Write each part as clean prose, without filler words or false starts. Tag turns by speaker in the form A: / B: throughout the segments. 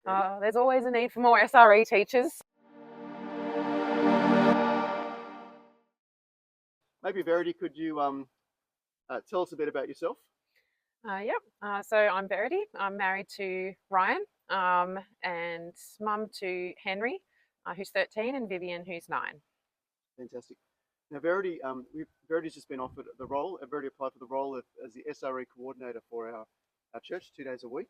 A: There's always a need for more SRE teachers.
B: Maybe Verity, could you tell us a bit about yourself?
A: So I'm Verity. I'm married to Ryan and mum to Henry, who's 13, and Vivian, who's 9.
B: Fantastic. Now, Verity, Verity's just been offered the role. Verity applied for the role as the SRE Coordinator for our church 2 days a week.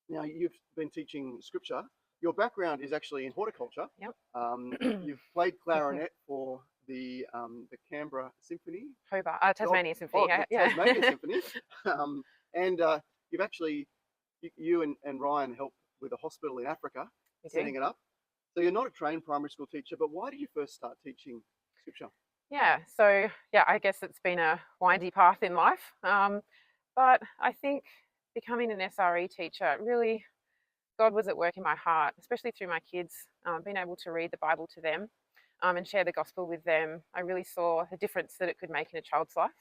B: Now, you've been teaching Scripture. Your background is actually in horticulture.
A: Yep.
B: You've played clarinet for the Canberra Symphony.
A: Tasmania Symphony.
B: Tasmania Symphony. And you've actually, you and Ryan helped with a hospital in Africa, setting it up. So you're not a trained primary school teacher, but why did you first start teaching Scripture?
A: I guess it's been a windy path in life. But I think becoming an SRE teacher, really, God was at work in my heart, especially through my kids, being able to read the Bible to them and share the gospel with them. I really saw the difference that it could make in a child's life.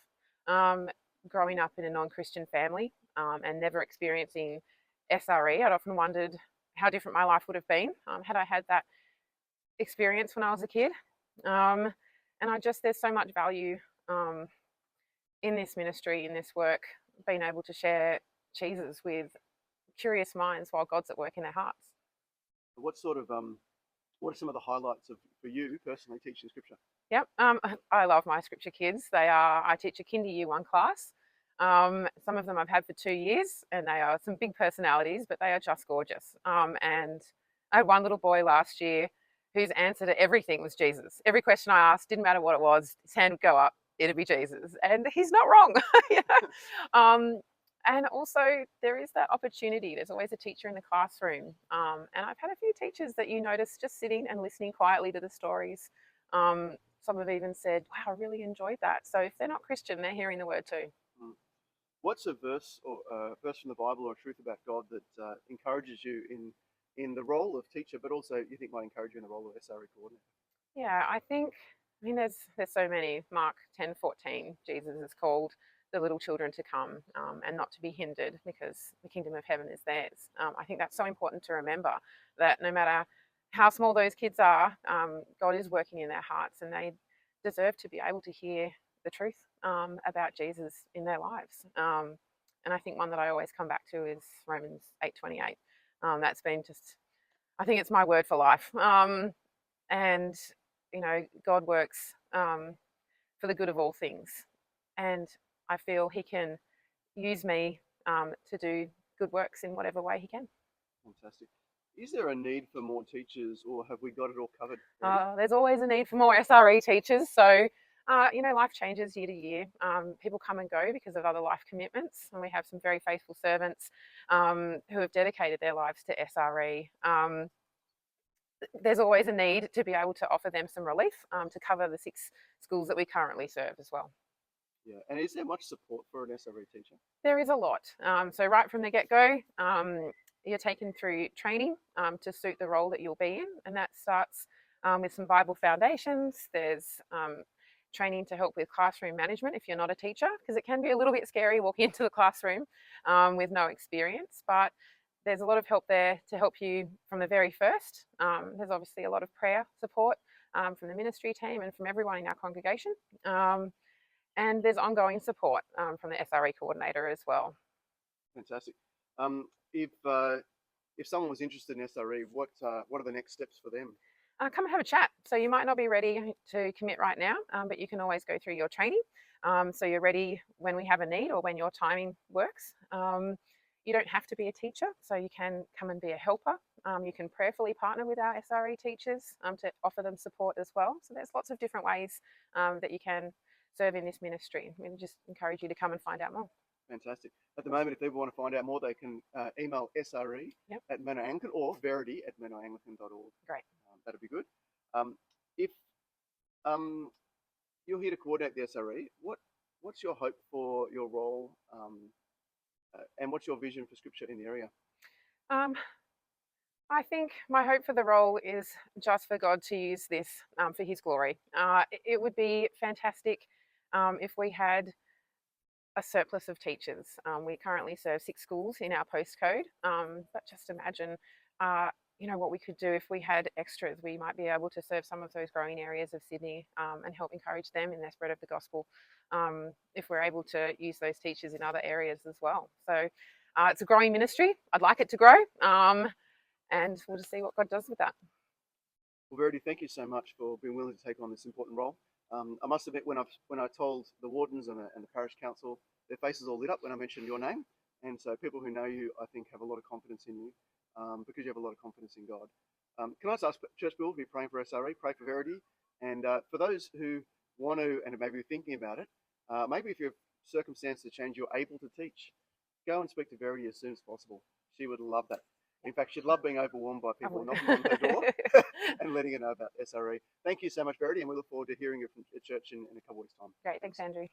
A: Growing up in a non-Christian family and never experiencing SRE, I'd often wondered how different my life would have been had I had that experience when I was a kid. And there's so much value in this ministry, in this work, being able to share Jesus with curious minds while God's at work in their hearts.
B: What are some of the highlights for you personally teaching Scripture?
A: Yep, I love my Scripture kids. I teach a Kinder Year 1 class. Some of them I've had for 2 years, and they are some big personalities, but they are just gorgeous. And I had one little boy last year whose answer to everything was Jesus. Every question I asked, didn't matter what it was, his hand would go up, it'd be Jesus. And he's not wrong. And also, there is that opportunity. There's always a teacher in the classroom. And I've had a few teachers that you notice just sitting and listening quietly to the stories. Some have even said, wow, I really enjoyed that. So if they're not Christian, they're hearing the word too.
B: What's a verse verse from the Bible or a truth about God that encourages you in the role of teacher, but also you think might encourage you in the role of SRE coordinator?
A: Yeah, there's so many. Mark 10:14, Jesus is called the little children to come and not to be hindered because the kingdom of heaven is theirs. I think that's so important to remember, that no matter how small those kids are, God is working in their hearts, and they deserve to be able to hear the truth about Jesus in their lives. And I think one that I always come back to is Romans 8:28. That's been I think it's my word for life. And God works for the good of all things, and I feel He can use me to do good works in whatever way He can.
B: Fantastic. Is there a need for more teachers, or have we got it all covered?
A: There's always a need for more SRE teachers. So, life changes year to year. People come and go because of other life commitments, and we have some very faithful servants who have dedicated their lives to SRE. There's always a need to be able to offer them some relief to cover the 6 schools that we currently serve as well.
B: Yeah, and is there much support for an SRE teacher?
A: There is a lot. So right from the get-go, you're taken through training to suit the role that you'll be in, and that starts with some Bible foundations. There's training to help with classroom management if you're not a teacher, because it can be a little bit scary walking into the classroom with no experience, but there's a lot of help there to help you from the very first. There's obviously a lot of prayer support from the ministry team and from everyone in our congregation. And there's ongoing support from the SRE coordinator as well.
B: Fantastic. If someone was interested in SRE, what are the next steps for them?
A: Come and have a chat. So you might not be ready to commit right now, but you can always go through your training. So you're ready when we have a need or when your timing works. You don't have to be a teacher, so you can come and be a helper. You can prayerfully partner with our SRE teachers to offer them support as well. So there's lots of different ways that you can serve in this ministry. We just encourage you to come and find out more.
B: Fantastic. At the moment, if people want to find out more, they can email SRE at Menno Anglican or Verity at mennoanglican.org.
A: Great.
B: That'd be good. If you're here to coordinate the SRE, what's your hope for your role and what's your vision for Scripture in the area?
A: I think my hope for the role is just for God to use this for His glory. It would be fantastic if we had a surplus of teachers. We currently serve 6 schools in our postcode, but just imagine, what we could do if we had extras. We might be able to serve some of those growing areas of Sydney and help encourage them in their spread of the gospel if we're able to use those teachers in other areas as well. So it's a growing ministry. I'd like it to grow, and we'll just see what God does with that.
B: Well, Verity, thank you so much for being willing to take on this important role. I must admit, when I told the wardens and the parish council, their faces all lit up when I mentioned your name, and so people who know you, I think, have a lot of confidence in you because you have a lot of confidence in God. Can I just ask Church Bill to be praying for SRE, pray for Verity, and for those who want to and maybe thinking about it, maybe if your circumstances change, you're able to teach, go and speak to Verity as soon as possible. She would love that. In fact, she'd love being overwhelmed by people knocking on her door and letting her know about SRE. Thank you so much, Verity, and we look forward to hearing you from the church in a couple of weeks' time.
A: Great, thanks, Andrew.